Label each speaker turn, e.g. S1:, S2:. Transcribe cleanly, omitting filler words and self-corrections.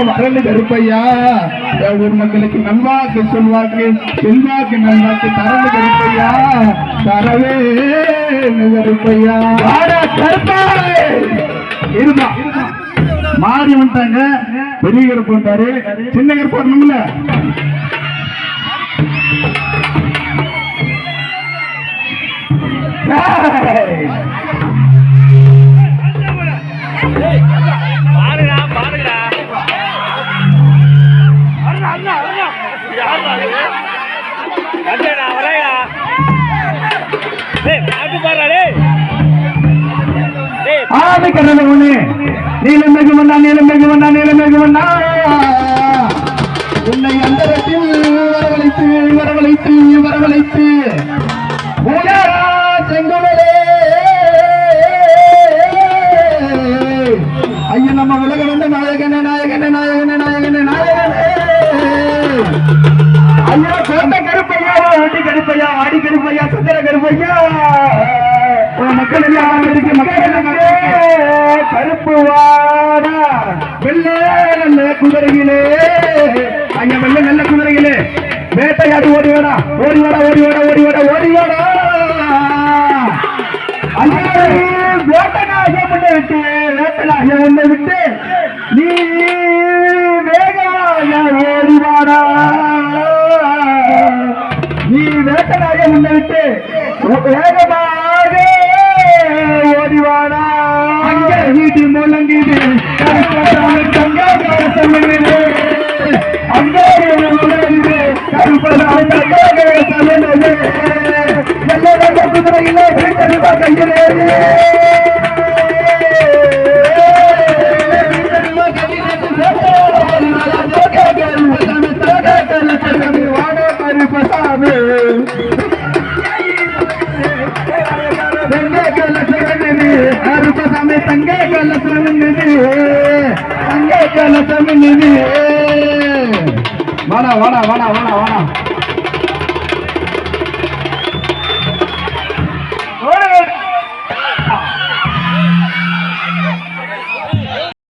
S1: வரல கருப்பையா ஊர் மக்களுக்கு நல்வாக்கு சொல்வாக்கு செல்வாக்கு நல்வாக்கு தரது கருப்பையா தரவே கருப்பையா இருமா மாறி வந்துட்டாங்க. பெரிய கருப்பு வந்தாரு, சின்ன கருப்பு வரணும்ல. ஆமை கண்ணனை ஒண்ணு நீலம் மேகமண்ணா நீலம் மேகமண்ணா நீலம் மேகமண்ணா உன்னை அந்தரத்தில் வரவழைத்து வரவழைத்து வரவழைத்து செங்குடலே ஐயா நம்ம உலக வந்த நாயகனே நாயகனே நாயகனே நாயகனே நாயகனே ஐயா கோட்டை கருப்பையா ஆடி கருப்பையா ஆடி கருப்பையா சுந்தர கருப்பையா மக்கள் எல்லாம் இருக்கு. மக்கள் கருப்பு வாடா வெள்ள நல்ல குதிரையிலே ஐயா வெள்ள நல்ல குதிரையிலே வேட்டையாடி ஓடி வாடா ஓடி வாடா ஓடி வாடா ஓடி வாடா ஓடி வாடா வேட்டனாக முன்ன விட்டு வேட்டனாக முன்ன விட்டு நீ வேகமாக ஓடி வாடா நீ வேட்டனாக முன்ன விட்டு வேகமாக ஓடிவாடா அங்க வீட்டு முழங்குது அங்கே முழங்குது குதிரையிலே கையிலே தங்க கலசம் வாடா வாடா வாடா வாடா வாடா